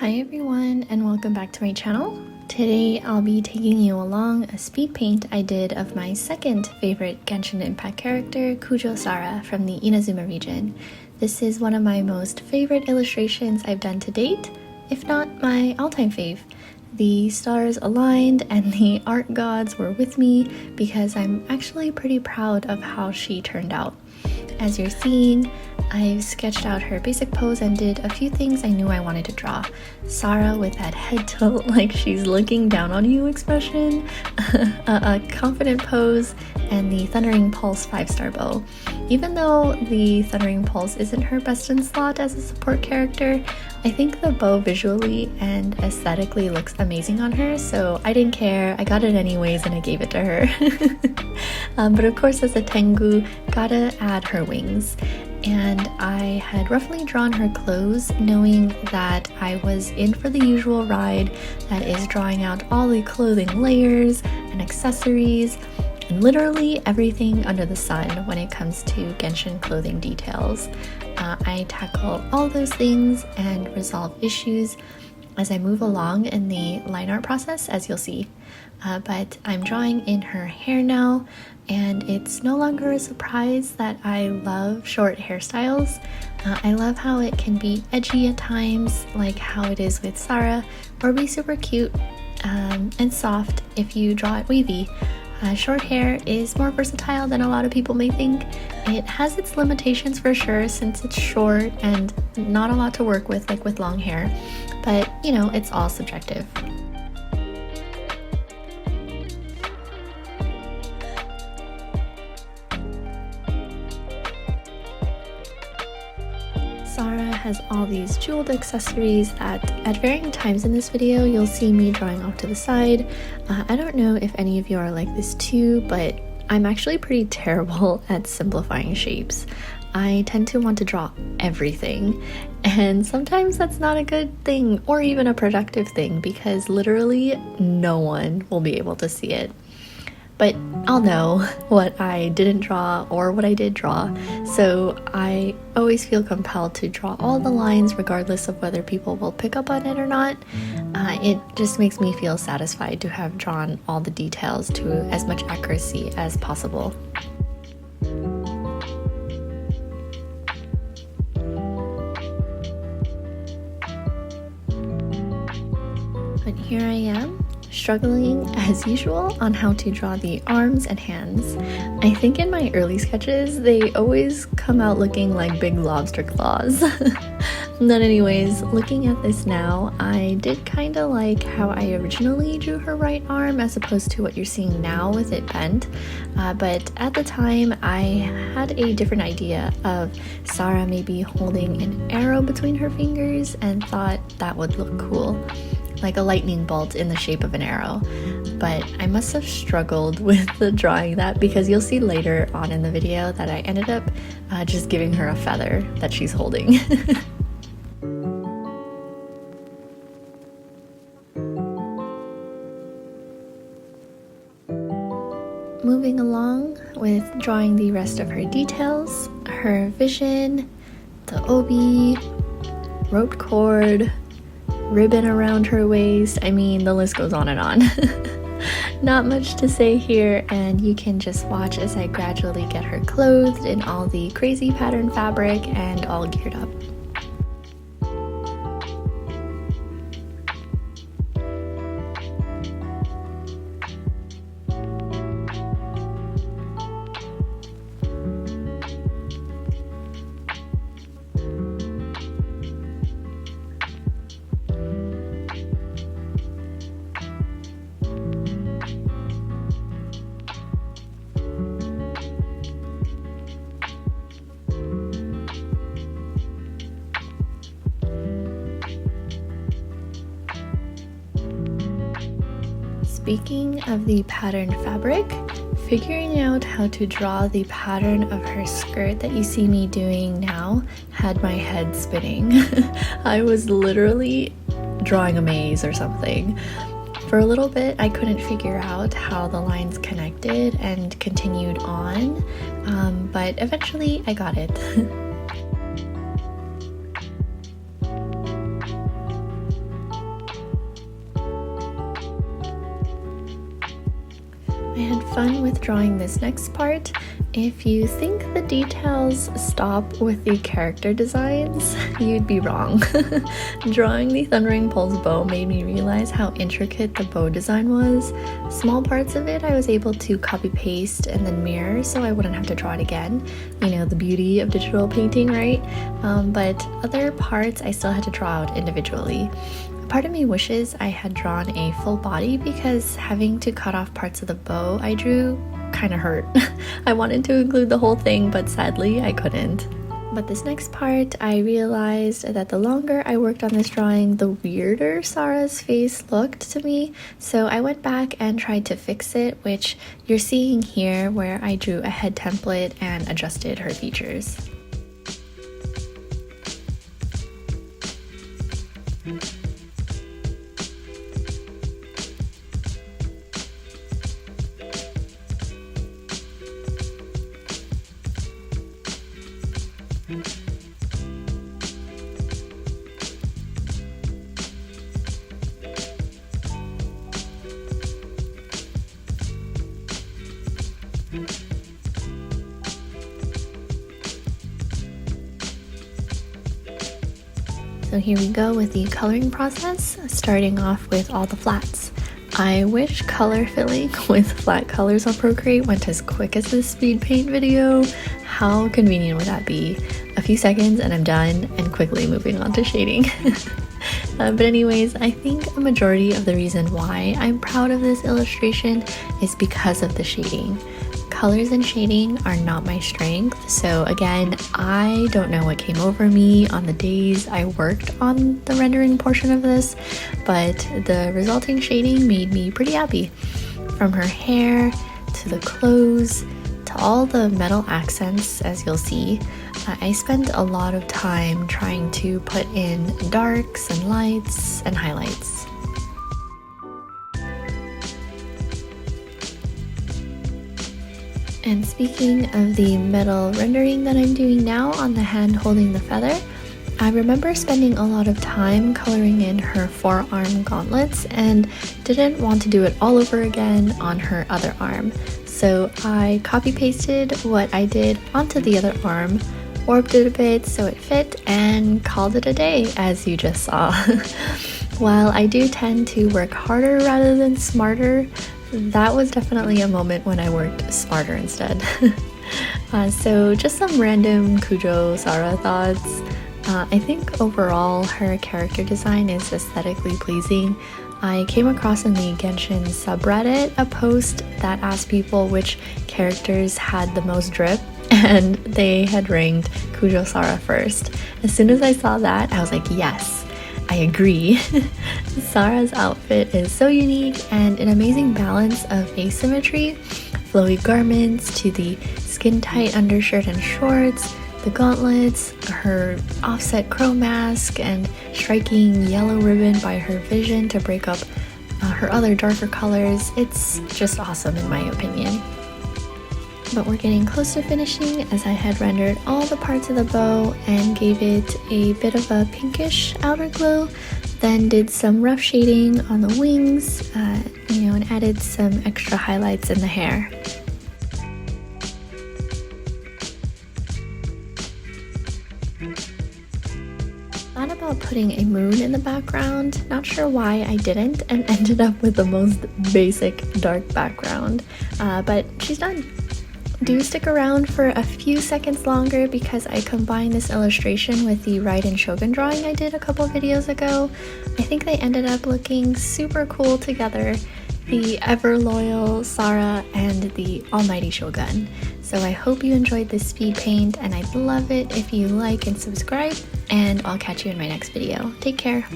Hi everyone and welcome back to my channel. Today I'll be taking you along a speed paint I did of my second favorite Genshin Impact character, Kujou Sara from the Inazuma region. This is one of my most favorite illustrations I've done to date, if not my all-time fave. The stars aligned and the art gods were with me because I'm actually pretty proud of how she turned out. As you're seeing, I've sketched out her basic pose and did a few things I knew I wanted to draw. Sara with that head tilt like she's looking down on you expression, a confident pose, and the Thundering Pulse 5-star bow. Even though the Thundering Pulse isn't her best in slot as a support character, I think the bow visually and aesthetically looks amazing on her, so I didn't care. I got it anyways and I gave it to her. But of course, as a Tengu, gotta add her wings. And I had roughly drawn her clothes, knowing that I was in for the usual ride that is drawing out all the clothing layers and accessories and literally everything under the sun when it comes to Genshin clothing details. I tackle all those things and resolve issues as I move along in the line art process, as you'll see. But I'm drawing in her hair now, and it's no longer a surprise that I love short hairstyles. I love how it can be edgy at times, like how it is with Sara, or be super cute and soft if you draw it wavy. Short hair is more versatile than a lot of people may think. It has its limitations for sure, since it's short and not a lot to work with like with long hair, but you know, it's all subjective. Sara has all these jeweled accessories that at varying times in this video you'll see me drawing off to the side. I don't know if any of you are like this too, but I'm actually pretty terrible at simplifying shapes. I tend to want to draw everything, and sometimes that's not a good thing or even a productive thing because literally no one will be able to see it. But I'll know what I didn't draw or what I did draw, so I always feel compelled to draw all the lines regardless of whether people will pick up on it or not. It just makes me feel satisfied to have drawn all the details to as much accuracy as possible. But here I am, struggling as usual on how to draw the arms and hands. I think in my early sketches they always come out looking like big lobster claws. But anyways, looking at this now, I did kind of like how I originally drew her right arm as opposed to what you're seeing now with it bent. But at the time I had a different idea of Sara maybe holding an arrow between her fingers and thought that would look cool, like a lightning bolt in the shape of an arrow. But I must have struggled with drawing that because you'll see later on in the video that I ended up just giving her a feather that she's holding. Moving along with drawing the rest of her details, her vision, the obi, rope cord, ribbon around her waist. I mean, the list goes on and on. Not much to say here, and you can just watch as I gradually get her clothed in all the crazy pattern fabric and all geared up. Speaking of the patterned fabric, figuring out how to draw the pattern of her skirt that you see me doing now had my head spinning. I was literally drawing a maze or something. For a little bit, I couldn't figure out how the lines connected and continued on, but eventually I got it. I had fun with drawing this next part. If you think the details stop with the character designs, you'd be wrong. Drawing the Thundering Pulse bow made me realize how intricate the bow design was. Small parts of it I was able to copy paste and then mirror so I wouldn't have to draw it again. You know, the beauty of digital painting, right? But other parts I still had to draw out individually. Part of me wishes I had drawn a full body because having to cut off parts of the bow I drew kind of hurt. I wanted to include the whole thing, but sadly I couldn't. But this next part, I realized that the longer I worked on this drawing, the weirder Sara's face looked to me. So I went back and tried to fix it, which you're seeing here where I drew a head template and adjusted her features. So here we go with the coloring process, starting off with all the flats. I wish color filling with flat colors on Procreate went as quick as this speed paint video. How convenient would that be? A few seconds and I'm done, and quickly moving on to shading. But anyways, I think a majority of the reason why I'm proud of this illustration is because of the shading. Colors and shading are not my strength, so again, I don't know what came over me on the days I worked on the rendering portion of this, but the resulting shading made me pretty happy. From her hair, to the clothes, to all the metal accents, as you'll see, I spent a lot of time trying to put in darks and lights and highlights. And speaking of the metal rendering that I'm doing now on the hand holding the feather, I remember spending a lot of time coloring in her forearm gauntlets and didn't want to do it all over again on her other arm. So I copy pasted what I did onto the other arm, warped it a bit so it fit, and called it a day, as you just saw. While I do tend to work harder rather than smarter, that was definitely a moment when I worked smarter instead. So just some random Kujou Sara thoughts. I think overall her character design is aesthetically pleasing. I came across in the Genshin subreddit a post that asked people which characters had the most drip, and they had ranked Kujou Sara first. As soon as I saw that, I was like, yes, I agree. Sara's outfit is so unique and an amazing balance of asymmetry, flowy garments to the skin-tight undershirt and shorts, the gauntlets, her offset crow mask, and striking yellow ribbon by her vision to break up her other darker colors. It's just awesome in my opinion. But we're getting close to finishing, as I had rendered all the parts of the bow and gave it a bit of a pinkish outer glow, then did some rough shading on the wings, and added some extra highlights in the hair. Thought about putting a moon in the background, not sure why I didn't, and ended up with the most basic dark background, but she's done. Do stick around for a few seconds longer because I combined this illustration with the Raiden Shogun drawing I did a couple videos ago. I think they ended up looking super cool together, the ever loyal Sara and the almighty Shogun. So I hope you enjoyed this speed paint, and I'd love it if you like and subscribe, and I'll catch you in my next video. Take care.